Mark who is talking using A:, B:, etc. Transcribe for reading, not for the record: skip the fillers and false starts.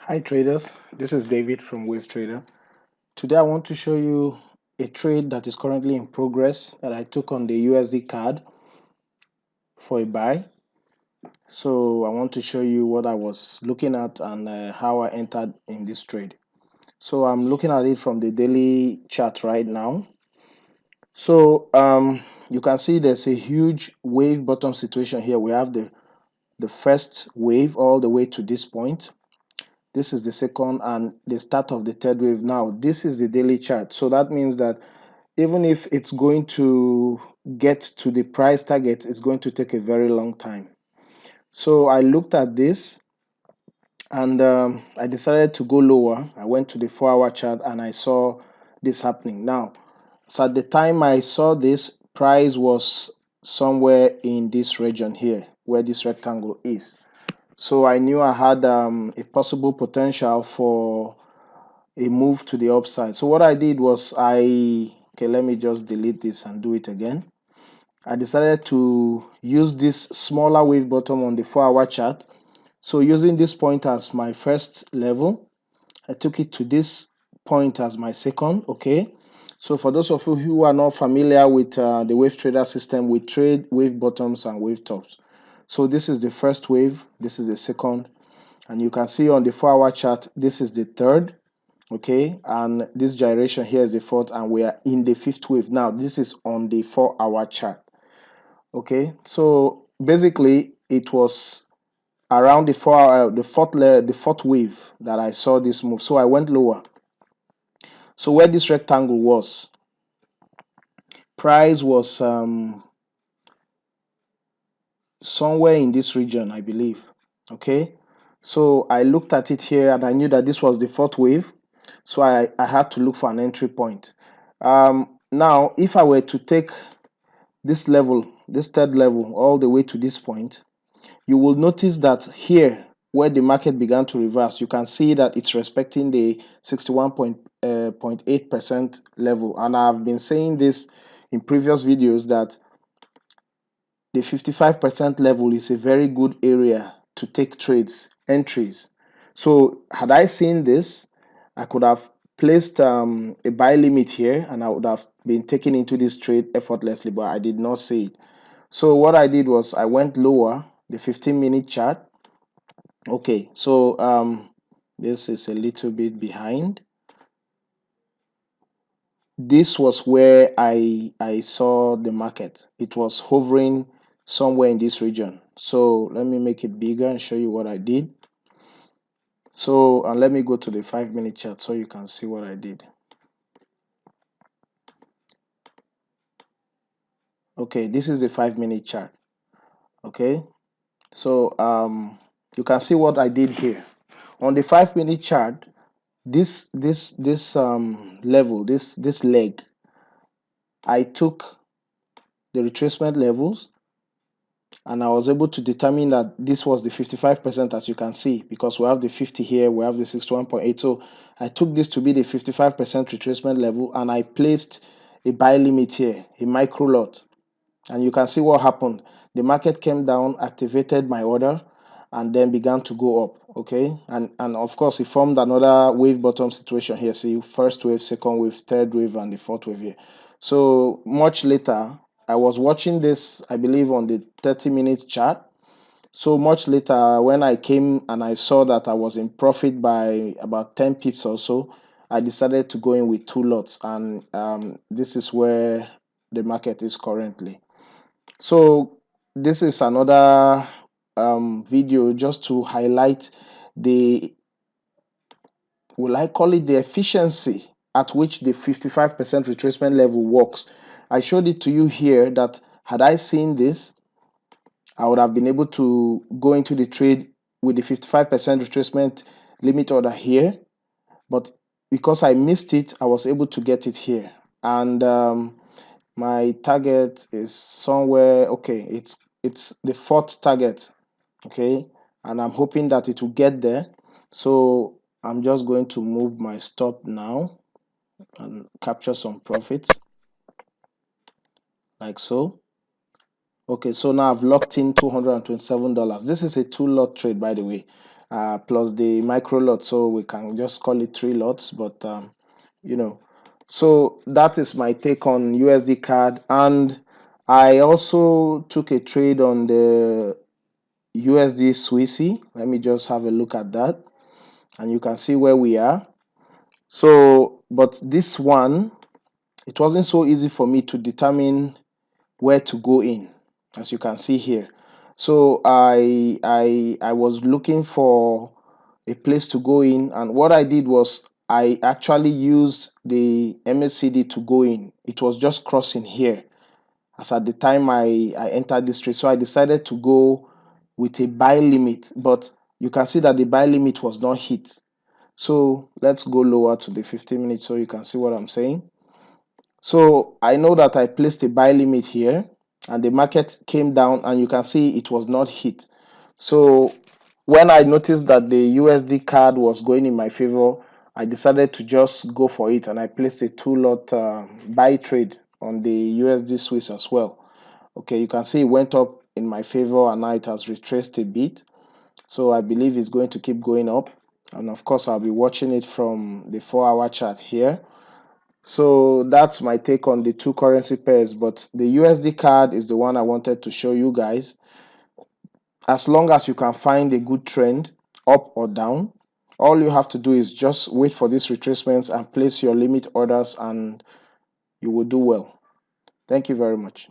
A: Hi traders, this is David from Wave Trader. Today I want to show you a trade that is currently in progress that I took on the Usdcad for a buy. So I want to show you what I was looking at and how I entered in this trade. So I'm looking at it from the daily chart right now. So you can see there's a huge wave bottom situation here. We have the first wave all the way to this point. This is the second and the start of the third wave. Now this is the daily chart, so that means that even if it's going to get to the price target, it's going to take a very long time. So I looked at this and I decided to go lower. I went to the 4-hour chart and I saw this happening. Now, so at the time I saw this, price was somewhere in this region here where this rectangle is. So I knew I had a possible potential for a move to the upside. So what I did was let me just delete this and do it again. I decided to use this smaller wave bottom on the 4-hour chart. So using this point as my first level, I took it to this point as my second. Okay. So for those of you who are not familiar with the wave trader system, we trade wave bottoms and wave tops. So this is the first wave, this is the second, and you can see on the 4-hour chart, this is the third. Okay, and this gyration here is the fourth, and we are in the fifth wave. Now this is on the 4-hour chart. Okay, so basically it was around the fourth wave that I saw this move, so I went lower. So where this rectangle was, price was somewhere in this region, I believe. Okay, so I looked at it here and I knew that this was the fourth wave, so I had to look for an entry point. Now if I were to take this level, this third level, all the way to this point, you will notice that here where the market began to reverse, you can see that it's respecting the 61.8% level. And I've been saying this in previous videos that the 55% level is a very good area to take trades, entries. So had I seen this, I could have placed a buy limit here and I would have been taken into this trade effortlessly, but I did not see it. So what I did was I went lower, the 15-minute chart. Okay, so this is a little bit behind. This was where I saw the market. It was hovering somewhere in this region. So let me make it bigger and show you what I did. So let me go to the 5-minute chart so you can see what I did. Okay, this is the 5-minute chart. Okay, so you can see what I did here on the 5-minute chart. This level, this leg, I took the retracement levels and I was able to determine that this was the 55%, as you can see, because we have the 50 here, we have the 61.8. So I took this to be the 55% retracement level and I placed a buy limit here, a micro lot. And you can see what happened. The market came down, activated my order, and then began to go up. Okay, and of course it formed another wave bottom situation here. See, first wave, second wave, third wave, and the fourth wave here. So much later, I was watching this, I believe, on the 30-minute chart. So much later, when I came and I saw that I was in profit by about 10 pips or so, I decided to go in with 2 lots, and this is where the market is currently. So this is another video just to highlight the, will I call it, the efficiency at which the 55% retracement level works. I showed it to you here that had I seen this, I would have been able to go into the trade with the 55% retracement limit order here, but because I missed it, I was able to get it here. And my target is somewhere, okay, it's the fourth target, okay, and I'm hoping that it will get there. So I'm just going to move my stop now and capture some profits like so. Okay, so now I've locked in $227. This is a 2-lot trade, by the way, plus the micro lot, so we can just call it 3 lots, but you know, so that is my take on Usdcad. And I also took a trade on the USD Swissy. Let me just have a look at that, and you can see where we are. So, but this one, it wasn't so easy for me to determine where to go in, as you can see here. So I was looking for a place to go in, and what I did was I actually used the MACD to go in. It was just crossing here as at the time I entered this trade, so I decided to go with a buy limit, but you can see that the buy limit was not hit. So let's go lower to the 15 minutes so you can see what I'm saying. So I know that I placed a buy limit here, and the market came down, and you can see it was not hit. So when I noticed that the Usdcad was going in my favor, I decided to just go for it, and I placed a 2-lot buy trade on the USD Swiss as well. Okay, you can see it went up in my favor, and now it has retraced a bit. So I believe it's going to keep going up, and of course I'll be watching it from the 4-hour chart here. So that's my take on the two currency pairs, but the Usdcad is the one I wanted to show you guys. As long as you can find a good trend up or down, all you have to do is just wait for these retracements and place your limit orders, and you will do well. Thank you very much.